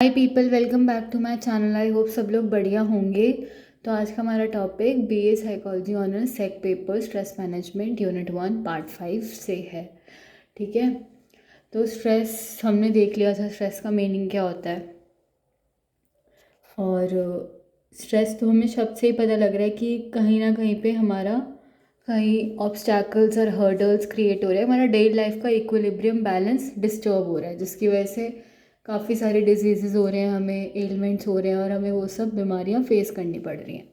Hi people, welcome back to my channel. I hope सब लोग बढ़िया होंगे। तो आज का हमारा topic BA psychology honours SEC paper stress management unit 1 part 5 से है। ठीक है, तो स्ट्रेस हमने देख लिया था, स्ट्रेस का मीनिंग क्या होता है। और स्ट्रेस तो हमें शब्द से ही पता लग रहा है कि कहीं ना कहीं पे हमारा कहीं ऑब्स्टैकल्स और हर्डल्स क्रिएट हो रहे हैं, हमारा डेली लाइफ का इक्विलिब्रियम बैलेंस डिस्टर्ब हो रहा है, जिसकी वजह से काफ़ी सारे डिजीज़ हो रहे हैं, हमें एलिमेंट्स हो रहे हैं और हमें वो सब बीमारियां फेस करनी पड़ रही हैं।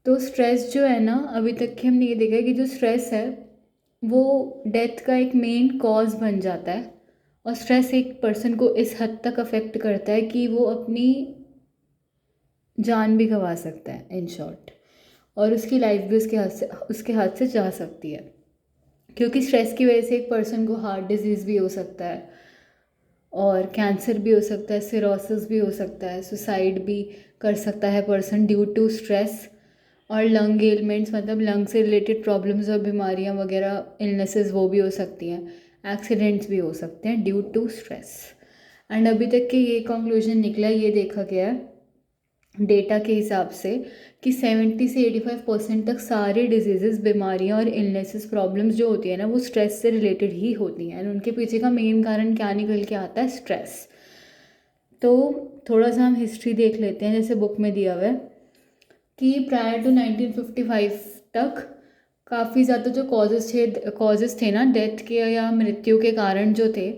तो स्ट्रेस जो है ना, अभी तक कि हमने ये देखा है कि जो स्ट्रेस है वो डेथ का एक मेन कॉज बन जाता है। और स्ट्रेस एक पर्सन को इस हद तक अफेक्ट करता है कि वो अपनी जान भी गंवा सकता है इन शॉर्ट, और उसकी लाइफ भी उसके हाथ से जा सकती है। क्योंकि स्ट्रेस की वजह से एक पर्सन को हार्ट डिजीज़ भी हो सकता है, और कैंसर भी हो सकता है, सिरोसिस भी हो सकता है, सुसाइड भी कर सकता है पर्सन ड्यू टू स्ट्रेस। और लंग एलिमेंट्स मतलब लंग से रिलेटेड प्रॉब्लम्स और बीमारियां वगैरह इलनेसेस वो भी हो सकती हैं। एक्सीडेंट्स भी हो सकते हैं ड्यू टू स्ट्रेस। एंड अभी तक के ये कंक्लूजन निकला, ये देखा गया है डेटा के हिसाब से कि 70 से 85% तक सारे डिजीज़, बीमारियां और इलनेसेस प्रॉब्लम्स जो होती है ना, वो स्ट्रेस से रिलेटेड ही होती हैं। एंड उनके पीछे का मेन कारण क्या निकल के आता है? स्ट्रेस। तो थोड़ा सा हम हिस्ट्री देख लेते हैं, जैसे बुक में दिया हुआ है कि प्रायर टू 1955 तक काफ़ी ज़्यादा जो कॉजेज़ थे ना डेथ के या मृत्यु के कारण जो थे,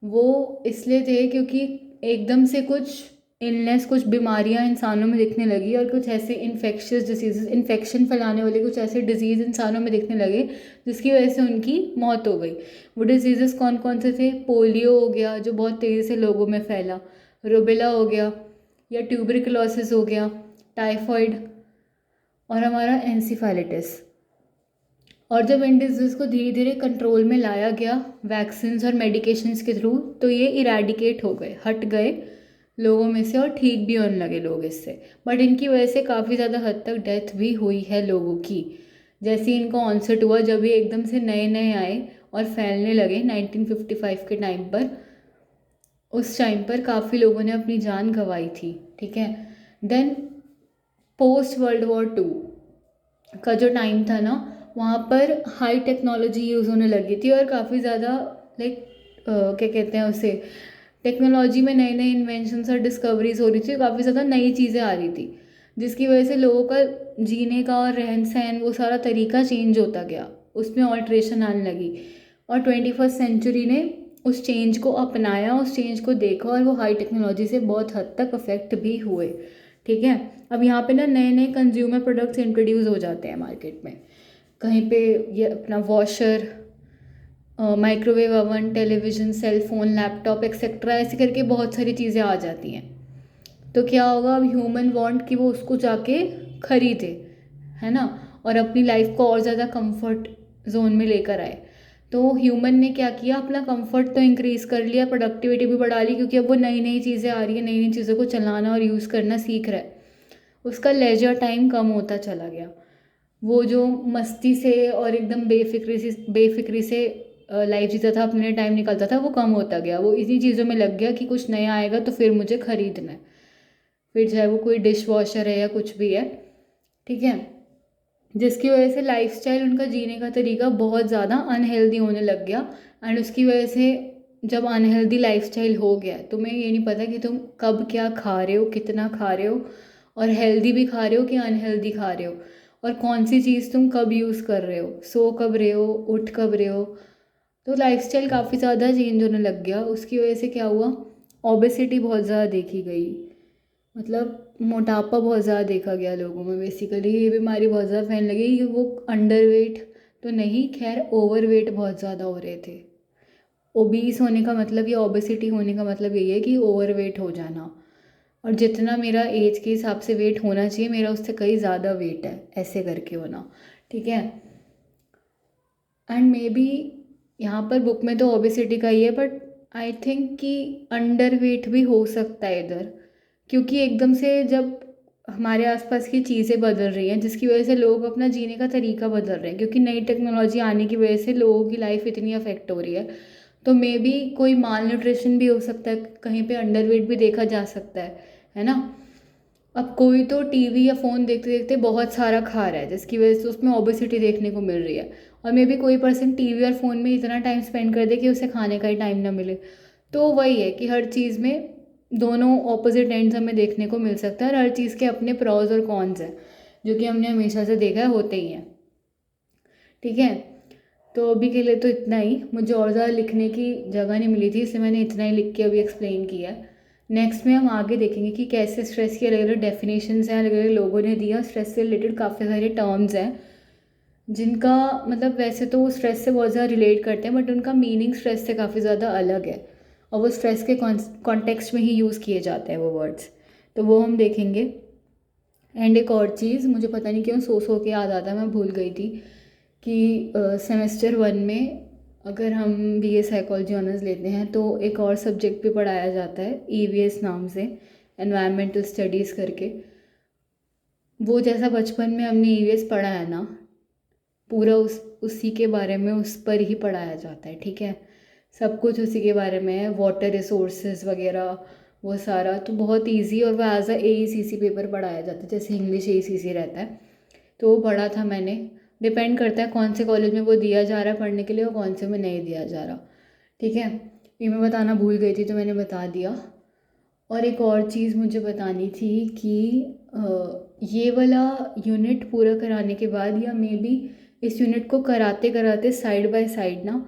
वो इसलिए थे क्योंकि एकदम से कुछ इलनेस, कुछ बीमारियां इंसानों में दिखने लगी और कुछ ऐसे इन्फेक्शियस डिसीजेज, इन्फेक्शन फैलाने वाले कुछ ऐसे डिजीज़ इंसानों में दिखने लगे जिसकी वजह से उनकी मौत हो गई। वो डिजीज़ेस कौन कौन से थे? पोलियो हो गया जो बहुत तेज़ी से लोगों में फैला, रूबेला हो गया, या ट्यूबरकुलोसिस हो गया, टाइफॉइड, और हमारा एनसीफेलिटिस। और जब इन डिजीज़ को धीरे धीरे कंट्रोल में लाया गया वैक्सीन्स और मेडिकेशंस के थ्रू, तो ये इरेडिकेट हो गए, हट गए लोगों में से, और ठीक भी होने लगे लोग इससे। बट इनकी वजह से काफ़ी ज़्यादा हद तक डेथ भी हुई है लोगों की। जैसे ही इनका ऑनसेट हुआ, जब ये एकदम से नए नए आए और फैलने लगे 1955 के टाइम पर, उस टाइम पर काफ़ी लोगों ने अपनी जान गंवाई थी। ठीक है, then post world war two का जो टाइम था ना, वहाँ पर हाई टेक्नोलॉजी यूज़ होने लगी थी और काफ़ी ज़्यादा लाइक क्या कहते हैं उसे, टेक्नोलॉजी में नए नए इन्वेंशंस और डिस्कवरीज हो रही थी, काफ़ी ज़्यादा नई चीज़ें आ रही थी, जिसकी वजह से लोगों का जीने का और रहन सहन वो सारा तरीका चेंज होता गया, उसमें ऑल्ट्रेशन आने लगी। और 21st सेंचुरी ने उस चेंज को अपनाया, उस चेंज को देखा, और वो हाई टेक्नोलॉजी से बहुत हद तक अफेक्ट भी हुए। ठीक है, अब यहाँ पे ना नए नए कंज्यूमर प्रोडक्ट्स इंट्रोड्यूस हो जाते हैं मार्केट में। कहीं पे ये अपना washer, microwave oven, television, cell phone, laptop etcetera, ऐसे करके बहुत सारी चीज़ें आ जाती हैं। तो क्या होगा, अब ह्यूमन वांट कि वो उसको जाके खरीदे, है ना, और अपनी लाइफ को और ज़्यादा कंफर्ट जोन में लेकर आए। तो ह्यूमन ने क्या किया, अपना कंफर्ट तो इंक्रीज़ कर लिया, प्रोडक्टिविटी भी बढ़ा ली, क्योंकि अब वो नई नई चीज़ें आ रही है, नई नई चीज़ों को चलाना और यूज़ करना सीख रहा है। उसका लेजर टाइम कम होता चला गया। वो जो मस्ती से और एकदम बेफिक्री से लाइफ जीता था, अपने टाइम निकलता था, वो कम होता गया। वो इन्हीं चीज़ों में लग गया कि कुछ नया आएगा तो फिर मुझे ख़रीदना है, फिर चाहे वो कोई डिश वॉशर है या कुछ भी है। ठीक है, जिसकी वजह से लाइफस्टाइल, उनका जीने का तरीका बहुत ज़्यादा अनहेल्दी होने लग गया। एंड उसकी वजह से जब अनहेल्दी लाइफस्टाइल हो गया, तुम्हें ये नहीं पता कि तुम कब क्या खा रहे हो, कितना खा रहे हो, और हेल्दी भी खा रहे हो कि अनहेल्दी खा रहे हो, और कौन सी चीज़ तुम कब यूज़ कर रहे हो, सो कब रहे हो, उठ कब रहे हो। तो लाइफस्टाइल काफ़ी ज़्यादा चेंज होने लग गया। उसकी वजह से क्या हुआ, ओबेसिटी बहुत ज़्यादा देखी गई, मतलब मोटापा बहुत ज़्यादा देखा गया लोगों में। बेसिकली ये बीमारी बहुत ज़्यादा फैलने लगी कि वो अंडर वेट तो नहीं, खैर ओवर वेट बहुत ज़्यादा हो रहे थे। ओबीस होने का मतलब, या ओबेसिटी होने का मतलब यही है कि ओवर वेट हो जाना, और जितना मेरा एज के हिसाब से वेट होना चाहिए, मेरा उससे कहीं ज़्यादा वेट है, ऐसे करके होना। ठीक है, एंड मे बी यहाँ पर बुक में तो ओबेसिटी का ही है, बट आई थिंक कि अंडर वेट भी हो सकता है इधर, क्योंकि एकदम से जब हमारे आसपास की चीज़ें बदल रही हैं, जिसकी वजह से लोग अपना जीने का तरीका बदल रहे हैं, क्योंकि नई टेक्नोलॉजी आने की वजह से लोगों की लाइफ इतनी अफेक्ट हो रही है, तो मे बी कोई माल न्यूट्रिशन भी हो सकता है, कहीं पे अंडरवेट भी देखा जा सकता है ना। अब कोई तो टीवी या फ़ोन देखते देखते बहुत सारा खा रहा है, जिसकी वजह से उसमें ओबेसिटी देखने को मिल रही है। और मे बी कोई पर्सन टीवी और फ़ोन में इतना टाइम स्पेंड कर दे कि उसे खाने का ही टाइम ना मिले। तो वही है कि हर चीज़ में दोनों ऑपोजिट एंड्स हमें देखने को मिल सकता है, और हर चीज़ के अपने प्रॉज और कॉन्स हैं, जो कि हमने हमेशा से देखा है होते ही हैं। ठीक है, तो अभी के लिए तो इतना ही। मुझे और ज़्यादा लिखने की जगह नहीं मिली थी, इसलिए मैंने इतना ही लिख के अभी एक्सप्लेन किया है। नेक्स्ट में हम आगे देखेंगे कि कैसे स्ट्रेस की अलग अलग डेफिनेशंस हैं, अलग अलग लोगों ने दिया। स्ट्रेस से रिलेटेड काफ़ी सारे टर्म्स हैं, जिनका मतलब वैसे तो वो स्ट्रेस से बहुत ज़्यादा रिलेट करते हैं, बट उनका मीनिंग स्ट्रेस से काफ़ी ज़्यादा अलग है, और वो स्ट्रेस के कॉन्टेक्स्ट में ही यूज़ किए जाते हैं वो वर्ड्स। तो वो हम देखेंगे। एंड एक और चीज़ मुझे पता नहीं क्यों सो के याद आता, मैं भूल गई थी कि सेमेस्टर 1 में अगर हम बीए साइकोलॉजी ऑनर्स लेते हैं तो एक और सब्जेक्ट भी पढ़ाया जाता है ईवीएस नाम से, एनवायरमेंटल स्टडीज़ करके। वो जैसा बचपन में हमने ईवीएस पढ़ा है ना, पूरा उसी के बारे में उस पर ही पढ़ाया जाता है। ठीक है, सब कुछ उसी के बारे में है, वाटर रिसोर्सेज वगैरह वो सारा। तो बहुत इजी, और वो एज अ एईसीसी पेपर पढ़ाया जाता है, जैसे इंग्लिश एईसीसी रहता है। तो वो पढ़ा था मैंने। डिपेंड करता है कौन से कॉलेज में वो दिया जा रहा है पढ़ने के लिए और कौन से में नहीं दिया जा रहा। ठीक है, ये मैं बताना भूल गई थी तो मैंने बता दिया। और एक और चीज़ मुझे बतानी थी कि ये वाला यूनिट पूरा कराने के बाद, या मे बी इस यूनिट को कराते कराते साइड बाय साइड ना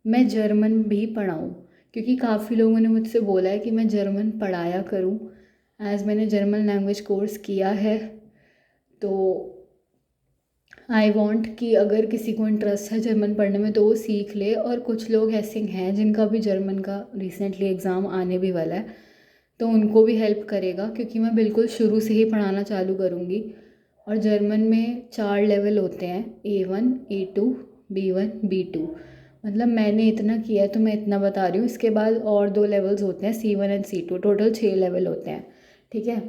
मैं जर्मन भी पढ़ाऊँ, क्योंकि काफ़ी लोगों ने मुझसे बोला है कि मैं जर्मन पढ़ाया करूँ, एज़ मैंने जर्मन लैंग्वेज कोर्स किया है। तो आई वॉन्ट कि अगर किसी को इंटरेस्ट है जर्मन पढ़ने में तो वो सीख ले। और कुछ लोग ऐसे हैं जिनका भी जर्मन का रिसेंटली एग्ज़ाम आने भी वाला है, तो उनको भी हेल्प करेगा, क्योंकि मैं बिल्कुल शुरू से ही पढ़ाना चालू करूँगी। और जर्मन में 4 लेवल होते हैं, A1 A2 B1 B2। मतलब मैंने इतना किया है तो मैं इतना बता रही हूँ। इसके बाद और 2 लेवल्स होते हैं, C1 and C2। Total 6 level होते हैं। ठीक है,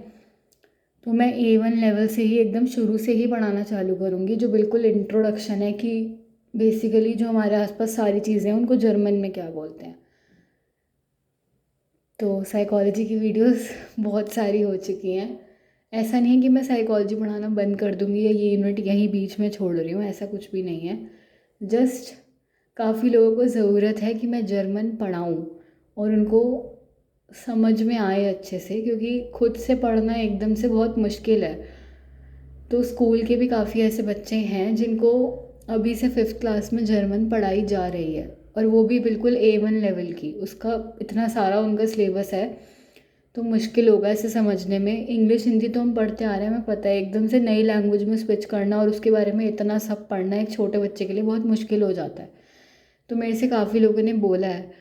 तो मैं A1 लेवल से ही एकदम शुरू से ही पढ़ाना चालू करूँगी, जो बिल्कुल इंट्रोडक्शन है कि बेसिकली जो हमारे आसपास सारी चीज़ें हैं उनको जर्मन में क्या बोलते हैं। तो साइकोलॉजी की वीडियोस बहुत सारी हो चुकी हैं। ऐसा नहीं है कि मैं साइकोलॉजी पढ़ाना बंद कर दूँगी या ये यूनिट यहीं बीच में छोड़ रही हूँ, ऐसा कुछ भी नहीं है। जस्ट काफ़ी लोगों को ज़रूरत है कि मैं जर्मन पढ़ाऊँ और उनको समझ में आए अच्छे से, क्योंकि खुद से पढ़ना एकदम से बहुत मुश्किल है। तो स्कूल के भी काफ़ी ऐसे बच्चे हैं जिनको अभी से 5th क्लास में जर्मन पढ़ाई जा रही है, और वो भी बिल्कुल A1 लेवल की। उसका इतना सारा उनका सिलेबस है, तो मुश्किल होगा इसे समझने में। इंग्लिश हिंदी तो हम पढ़ते आ रहे हैं, हमें पता है। एकदम से नई लैंग्वेज में स्विच करना और उसके बारे में इतना सब पढ़ना एक छोटे बच्चे के लिए बहुत मुश्किल हो जाता है। तो मेरे से काफ़ी लोगों ने बोला है,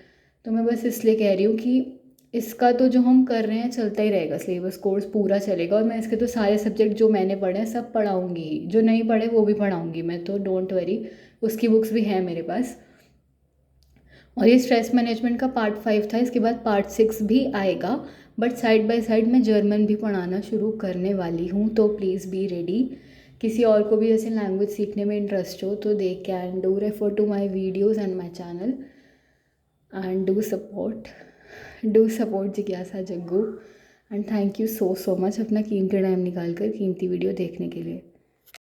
तो मैं बस इसलिए कह रही हूँ कि इसका तो जो हम कर रहे हैं चलता ही रहेगा, सिलेबस कोर्स पूरा चलेगा। और मैं इसके तो सारे सब्जेक्ट जो मैंने पढ़े हैं सब पढ़ाऊँगी ही, जो नहीं पढ़े वो भी पढ़ाऊँगी मैं, तो डोंट वरी। उसकी बुक्स भी हैं मेरे पास। और ये स्ट्रेस मैनेजमेंट का पार्ट 5 था, इसके बाद पार्ट 6 भी आएगा। बट साइड बाय साइड मैं जर्मन भी पढ़ाना शुरू करने वाली हूँ, तो प्लीज़ बी रेडी। किसी और को भी ऐसे लैंग्वेज सीखने में इंटरेस्ट हो तो they can do refer to my videos and my channel, and do support जिज्ञासा Jaggu. And thank you so much अपना कीमती टाइम निकाल कर कीमती वीडियो देखने के लिए।